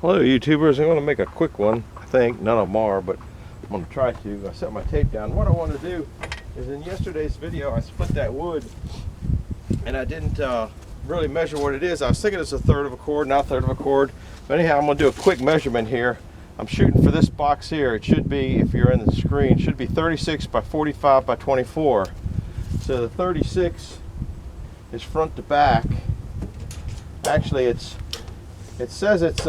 Hello YouTubers, I'm going to make a quick one. I think none of them are, but I'm going to try to. I set my tape down. What I want to do is, in yesterday's video I split that wood and I didn't really measure what it is. I was thinking it's 1/3 of a cord, not 1/3 of a cord. But anyhow, I'm going to do a quick measurement here. I'm shooting for this box here. It should be, if you're in the screen, it should be 36 by 45 by 24. So the 36 is front to back. Actually it says it's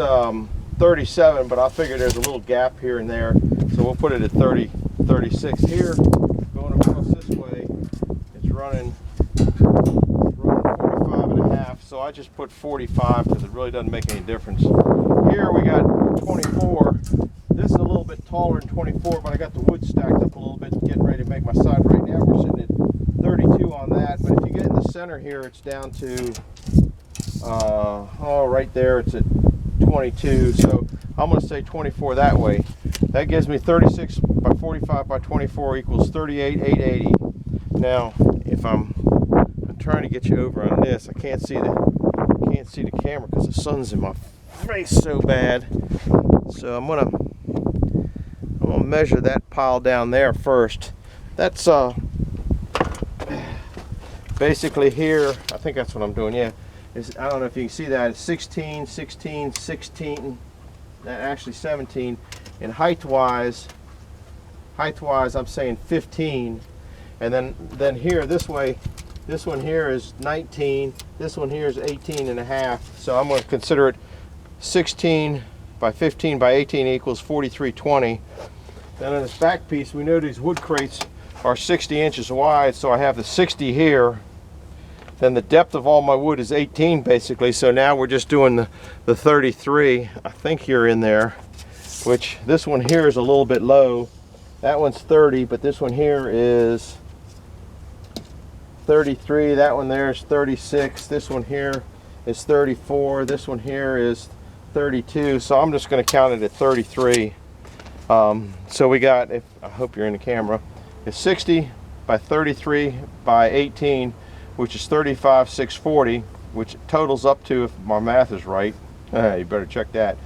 37, but I figure there's a little gap here and there, so we'll put it at 36 here. Going across this way, it's running 45.5, so I just put 45 because it really doesn't make any difference. Here we got 24. This is a little bit taller than 24, but I got the wood stacked up a little bit, getting ready to make my side. Right now we're sitting at 32 on that, but if you get in the center here, it's down to right there it's at 22, so I'm going to say 24 that way. That gives me 36 by 45 by 24 equals 38,880. Now if I'm trying to get you over on this, I can't see the camera because the sun's in my face so bad, so I'm gonna measure that pile down there first. That's basically here, I think that's what I'm doing, yeah. I don't know if you can see that, it's 16, 16, 16, actually 17. And height-wise, I'm saying 15. And then here, this way, this one here is 19, this one here is 18.5. So I'm going to consider it 16 by 15 by 18 equals 4320. Then on this back piece, we know these wood crates are 60 inches wide, so I have the 60 here. Then the depth of all my wood is 18 basically, so now we're just doing the 33. I think you're in there, which this one here is a little bit low. That one's 30, but this one here is 33. That one there is 36. This one here is 34. This one here is 32. So I'm just going to count it at 33. So we got, I hope you're in the camera, it's 60 by 33 by 18, which is 35,640, which totals up to, if my math is right, you better check that,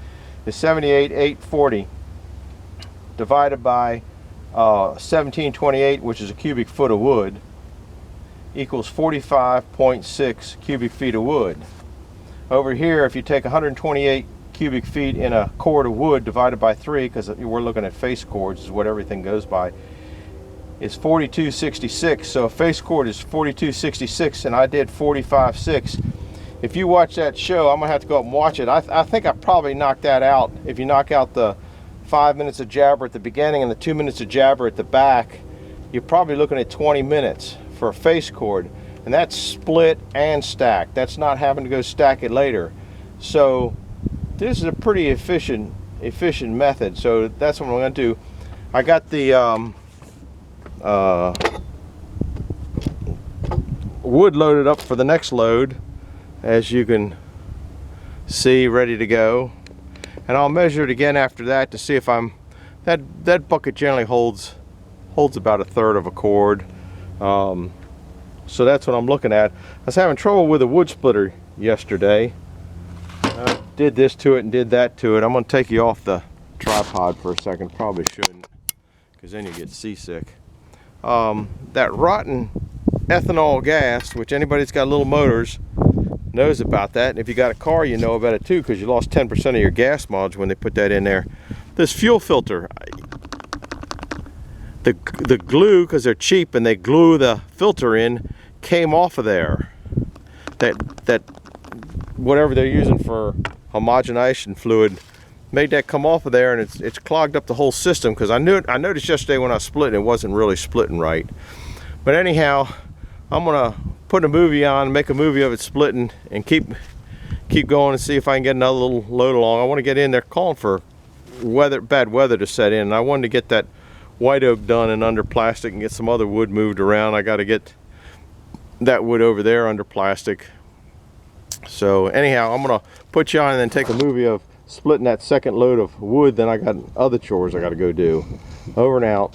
is 78,840 divided by 1728, which is a cubic foot of wood, equals 45.6 cubic feet of wood. Over here, if you take 128 cubic feet in a cord of wood divided by 3, because we're looking at face cords is what everything goes by, is 4266. So a face cord is 4266, and I did 45.6. If you watch that show, I'm gonna have to go up and watch it. I think I probably knocked that out. If you knock out the 5 minutes of jabber at the beginning and the 2 minutes of jabber at the back, you're probably looking at 20 minutes for a face cord, and that's split and stacked. That's not having to go stack it later. So this is a pretty efficient method. So that's what I'm gonna do. I got the wood loaded up for the next load, as you can see, ready to go, and I'll measure it again after that to see if that bucket generally holds about 1/3 of a cord. So that's what I'm looking at. I was having trouble with a wood splitter yesterday. I did this to it and did that to it. I'm going to take you off the tripod for a second. Probably shouldn't, because then you get seasick. That rotten ethanol gas, which anybody that's got little motors knows about that, and if you got a car you know about it too, because you lost 10% of your gas mileage when they put that in there. This fuel filter, the glue, because they're cheap and they glue the filter in, came off of there. That whatever they're using for homogenization fluid made that come off of there, and it's clogged up the whole system, because I noticed yesterday when I split it wasn't really splitting right. But anyhow, I'm gonna put a movie on, make a movie of it splitting, and keep going and see if I can get another little load along. I want to get in there calling for bad weather to set in, and I wanted to get that white oak done and under plastic and get some other wood moved around. I got to get that wood over there under plastic. So anyhow, I'm gonna put you on and then take a movie of splitting that second load of wood. Then I got other chores I got to go do. Over and out.